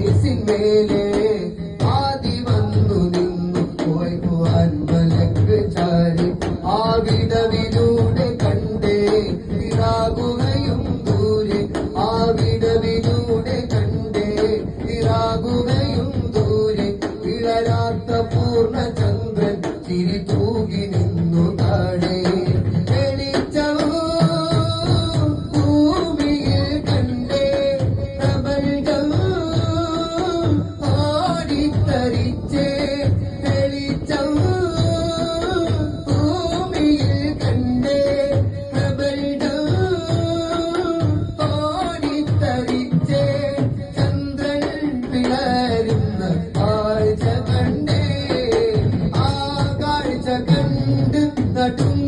മേലെ ആദി വന്നു നിന്നു പോയി പോവാൻ മലക്ക് ചാരി ആ വിടവിലൂടെ കണ്ടേ ഇറാകുകയും ദൂരെ ആ വിടവിലൂടെ കണ്ടേ ഇറാകുകയും ദൂരെ ഇളരാത്ത പൂർണ്ണചന്ദ്രൻ ചിരി തൂകി നിന്നു താഴെ ും